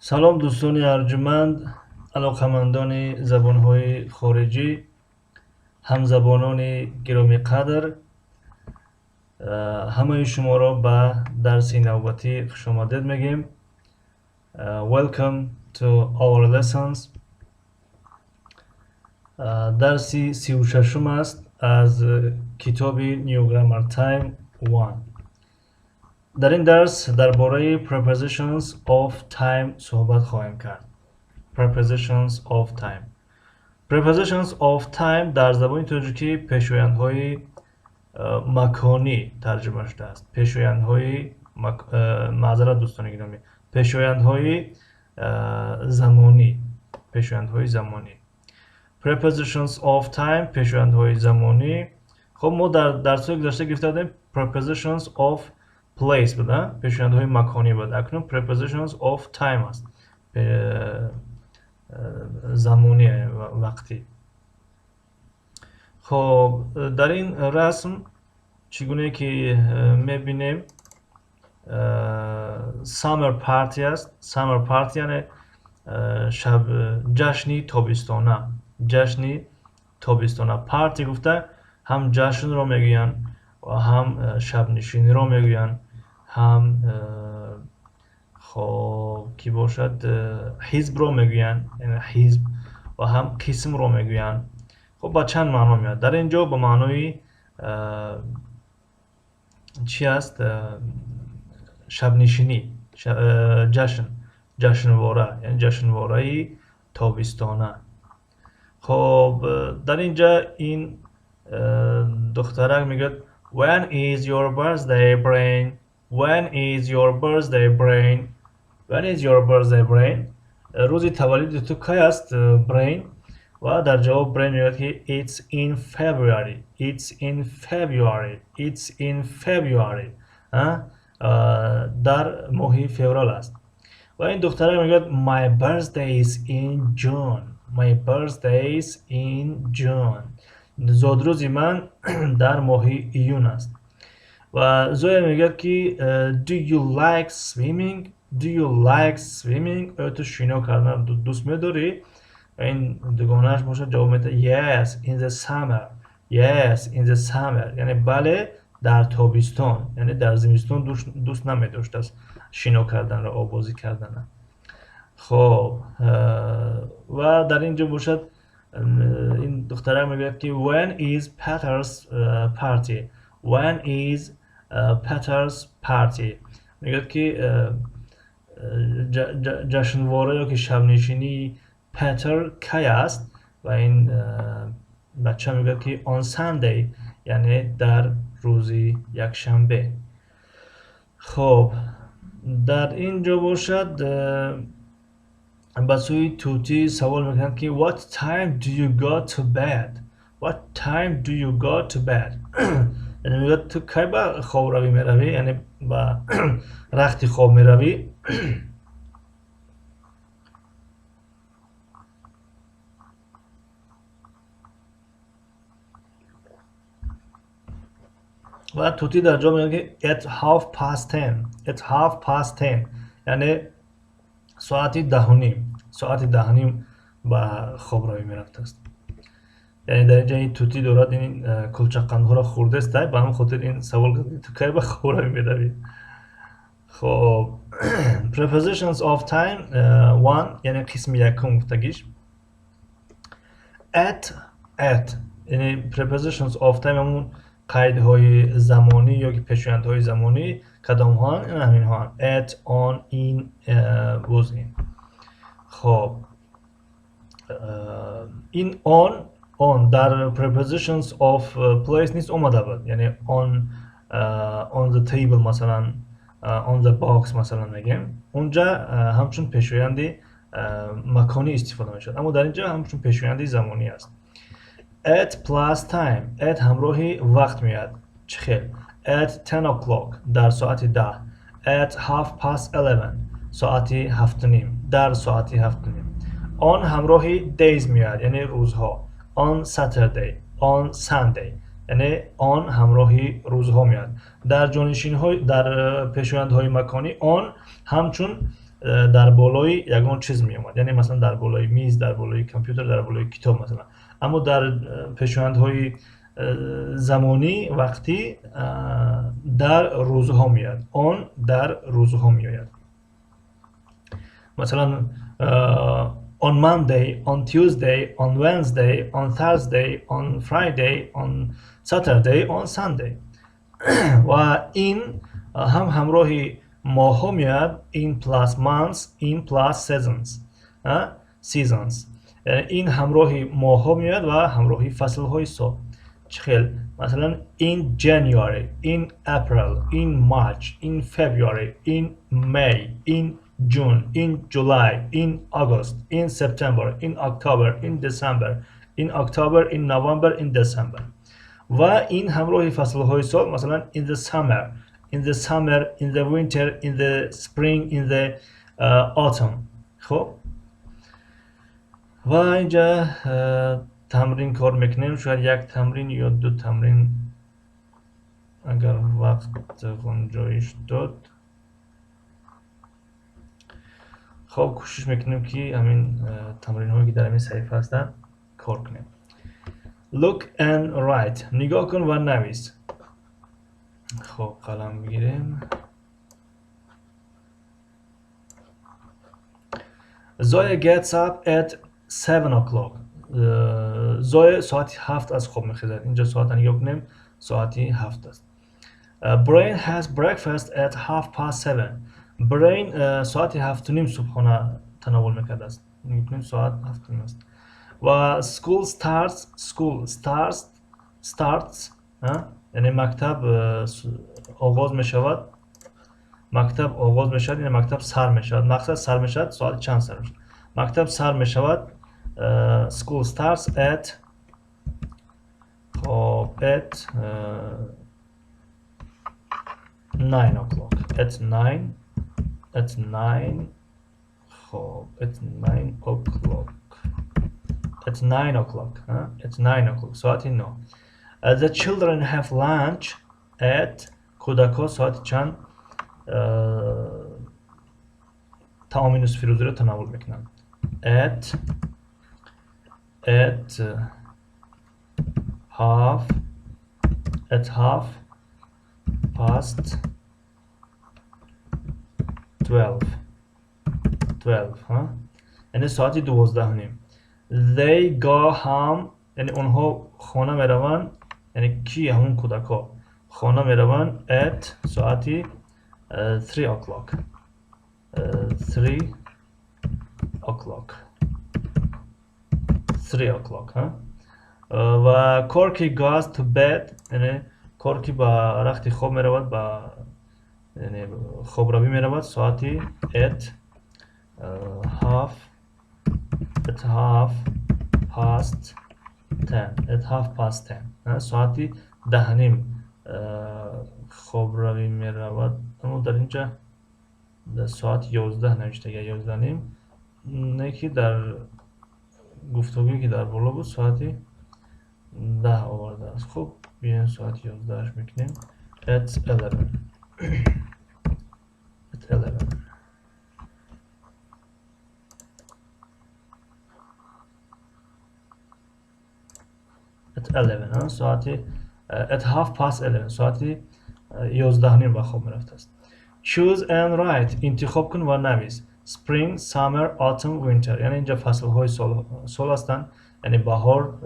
سلام دوستان ارجمند، علاقمندان زبانهای خارجی، همزبانان گرامی قدر، همه شما را به درس نوبتی خوش آمدید میگیم. Welcome to our lessons. درسی 36 است از کتاب New Grammar Time 1. در این درس درباره prepositions of time صحبت خواهیم کرد. Prepositions of time. Prepositions of time در زبان تاجیکی پیشویندهای مکانی ترجمه شده است. پیشویندهای معذرت دوستان گرامی، پیشویندهای زمانی. پیشویندهای زمانی. Prepositions of time پیشویندهای زمانی. خب ما در درس‌های گذشته گرفته بودیم prepositions of place بوده، پیشویندهای مکانی بود. اکنون prepositions of time است، زمانی وقتی. خب در این رسم چگونه که میبینیم summer party است. summer party یعنی شب جشنی تابستانه. جشنی تابستانه. پارتی گفته هم جشن رو میگوین و هم شب نشینی رو میگوین، هم خب کی باشد حزب رو میگوین، یعنی حزب، و هم قسم رو میگوین. خب با چند معنا میاد در اینجا؟ با معنای چی است؟ شب نشینی، جشن، جشنواره، یعنی جشنواره تابستانه. خب در اینجا این دخترک میگه When is your birthday, brain? When is your birthday, brain? When is your birthday, brain? روزی تولد تو کی است brain؟ و در جواب brain میگه که It's in February. It's in February. It's in February. در ماه فوریه است. و این دختره میگه My birthday is in June. My birthday is in June. زادروز من در ماه ایون است. و زویا میگه که Do you like swimming? Do you like swimming? تو شنا کردن دوست میداری؟ این دوگانهش باشه جواب میده Yes in the summer. Yes in the summer. یعنی بله در تابستان، یعنی در زمستان دوست نمیداشت است شنا کردن را، آبازی کردن. خب و در اینجا باشد این دختره میگه که When is Peter's party? When is Peter's party? میگه که جشنواره یا که شب نشینی پتر کی است؟ و این بچه میگه که on Sunday، یعنی در روزی یکشنبه. خب در اینجا باشد بسوی توتی سوال میکنن که What time do you go to bed? What time do you go to bed? یعنی میگه تو کی با خواب روی میروی، یعنی با رختی خواب میروی. و توتی در جا میگه at 10:30. at 10:30 یعنی ساعت 10:30. ساعت 10:30 با خواب روی میرفته است. یعنی در اینجا این توتی دارد این کلچقندها را خورده است، به همین خاطر این سوال کرد تو کی با خواب روی میروی. خب prepositions of time 1 یعنی قسم یکم گفتگیش. at یعنی prepositions of time همون قیدهای زمانی یا که پیشویندهای زمانی. کدام ها؟ این همین ها. at, on, in, was in. خب این on در prepositions of place نیست اومده بود، یعنی on the table مثلا on the box مثلا میگیم، اونجا همچون پیشویندی مکانی استفاده میشد، اما در اینجا همچون پیشویندی زمانی است. at plus time. at همراهی وقت میاد. چه خیل. at 10 o'clock در ساعت 10. at 11:30 ساعت 7:30 در ساعت 7:30. on همراهی days میاد یعنی روزها. on Saturday. on Sunday یعنی on همراهی روزها میاد. در جانشین های در پیشویندهای مکانی on همچون در بالای یگان چیز می اومد، یعنی مثلا در بالای میز، در بالای کامپیوتر، در بالای کتاب مثلا. اما در پیشوندهای زمانی وقتی در روزها میاد، آن در روزها میآید. مثلا on Monday, on Tuesday, on Wednesday, on Thursday, on Friday, on Saturday, on Sunday. و این هم همراهی ماه ها میاد، in plus months, in plus seasons. seasons. این همراهی ماه ها میاد و همراهی فصل های سال. چخیل مثلا in January, in April, in March, in February, in May, in June, in July, in August, in September, in October, in December, in October, in November, in December. و این همراه فصلهای سال، مثلا in the summer, in the summer, in the winter, in the spring, in the autumn. خب و اینجا تمرین کار میکنیم، شاید یک تمرین یا دو تمرین اگر وقت گنجایش داد. خب کوشش میکنیم که همین تمرین هایی که در همین صحیفه هستن کار کنیم. Look and write. نگاه کن و نویس. خب قلم بگیریم. Zoya gets up at 7 o'clock. زویا ساعتی 7 از خواب میخیزد. اینجا ساعت نگاه کنیم، ساعتی 7 است. Brain has breakfast at 7:30. Brain ساعتی 7:30 صبحانه تناول میکرده است. میگیم ساعت 7:30 است. و school starts یعنی مکتب آغاز می شود. مکتب آغاز می شود یعنی مکتب سر می شود. مکتب سر می شود ساعت چند سر می شود؟ مکتب سر می شود school starts at at 9 o'clock. At 9 خب at 9 o'clock. At 9 o'clock. At 9 o'clock. ساعت 9. The children have lunch at کودک‌ها ساعت چند طعام نصف روزی را تناول میکنند. At half past 12 یعنی ساعت 12:30. They go home یعنی اونها خانه میروند، یعنی کی؟ همون کودک‌ها خانه میروند at ساعتی 3 o'clock. 3 o'clock. و کورکی goes to bed یعنی کورکی با رخت خواب میرود، با یعنی خواب روی میرود ساعتی at half past 10. ساعتی 10:30 خواب روی میرود. اما در اینجا در ساعت 11 نوشته، یا 11:30 نه که در گفتگویی که در بالا بود ساعتی 10 آورده است. خب بیاین ساعت 11 میکنیم at 11. at 11 at 11 ساعتی at half past 11 ساعتی 11:30 به خواب میرفته است. Choose and write. انتخاب کن و نویس. Spring, summer, autumn, winter. یعنی اینجا فصل های سال هستند، یعنی بهار،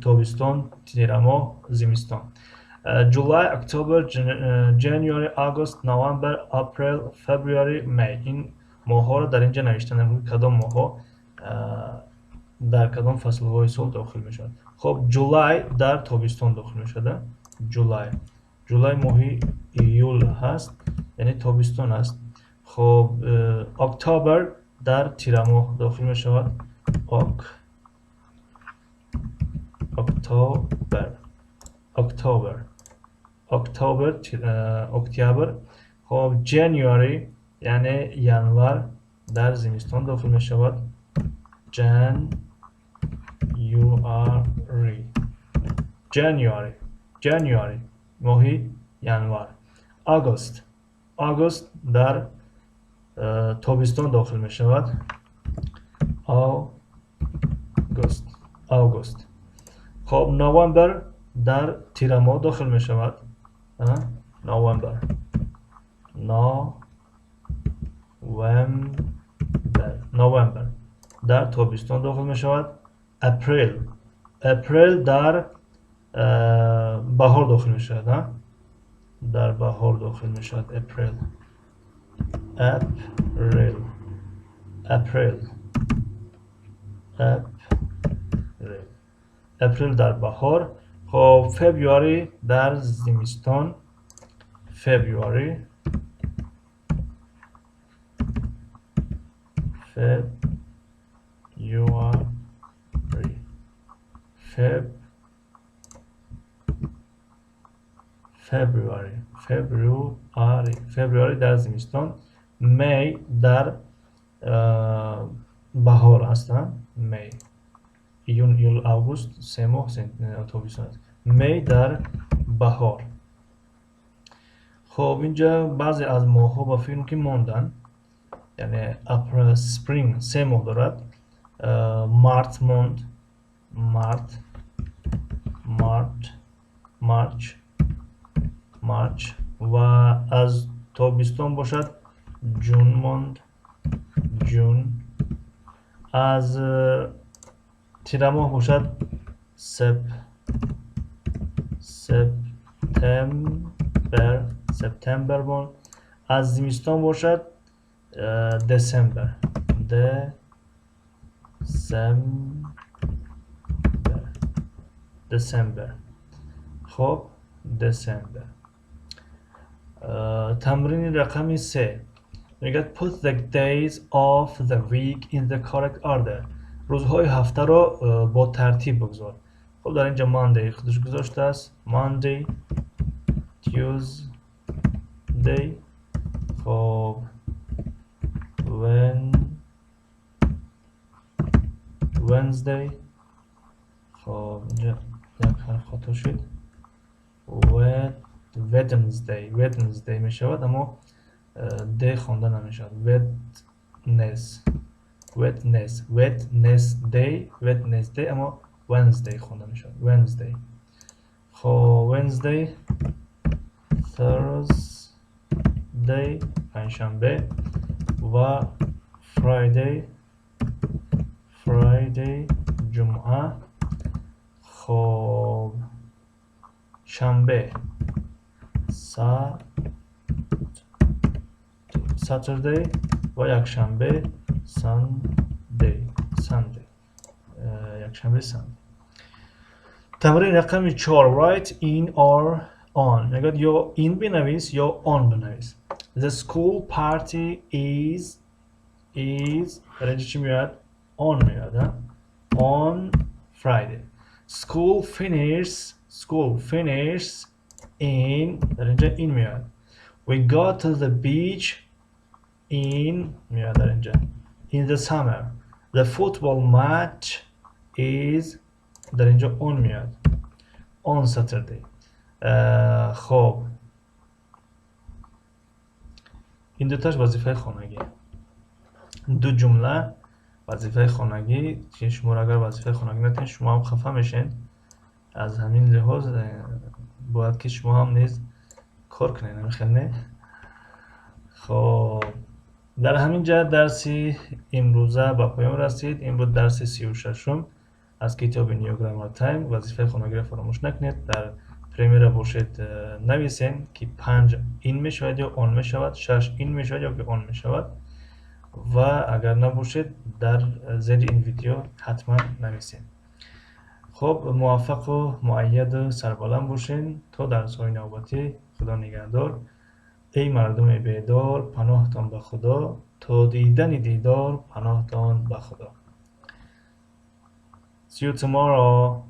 تابستان، تیر ماه، زمستان. July, October, January, August, November, April, February, May. این ماه ها را در اینجا نوشتن، کدام ماه ها در کدام فصل های سال داخل می شود. خب جولای در تابستان داخل می شده. جولای ماهی ایول هست، یعنی تابستان است. خب اکتبر در تیر ماه داخل می شود. اکتبر. خب جنواری یعنی ینور در زمستان داخل می شود. جانیوری ماهی ینوار. آگوست در تابستان داخل می شود. آگوست. خب نوامبر در تیر ماه داخل می شود. نوامبر در تابستان داخل می شود. اپریل در بهار داخل می شود. در بهار داخل می شود. اپریل در بهار. خب فبروری در زمستان. فبروری در زمستان. می در بهار هستند. می ایون یول آگوست 3 ماه تابستان است. می در بهار. خب اینجا بعضی از ماه ها با فیلم که موندن، یعنی اپریل سپرینگ 3 ماه دارد. مارت موند. مارچ و از تابستان باشد جون موند. از تیر ماه باشد سپتامبر موند. از زمستان باشد دسامبر. خب دسامبر. تمرین رقم 3 میگه put the days of the week in the correct order. روزهای هفته را با ترتیب بگذار. خب در اینجا Monday خودش گذاشته است. Monday، Tuesday، خب Wednesday، خب اینجا یک حرف خطا شد. Wednesday می شود اما دی خوانده نمی شود. Wednesday اما Wednesday خوانده می شود. Wednesday. خب Wednesday، Thursday پنجشنبه و Friday جمعه. خب شنبه Saturday و یک شنبه Sunday. تمرین رقم 4 write in or on. میگه یا این بنویس یا on بنویس. The school party is در اینجا چی میاد؟ on میاد. On Friday. School finish in در اینجا این میاد. We go to the beach in میاد در اینجا in the summer. The football match is در اینجا on میاد on Saturday. خب این دوتاش وظیفه خانگی. دو جمله وظیفه خانگی که شما اگر وظیفه خانگی نتونید شما هم خفه میشین. از همین لحاظ باید که شما هم نیز کار کنید. نمیخواد. خب در همین جا درسی امروزه به پایان رسید. امروز درس 36 از کتاب نیو گرامر تایم. وظیفه خانگی را فراموش نکنید. در پریمیر باشید نویسین که 5 این می شود یا آن می شود، 6 این می شود یا که آن می شود و اگر نباشید در زیر این ویدیو حتما نویسین. خب موفق و مؤید و سربلند باشین تا درس‌های نوبتی. خدا نگهدار. ای مردم بیدار پناهتان به خدا، تا دیدن دیدار پناهتان به خدا. See you tomorrow.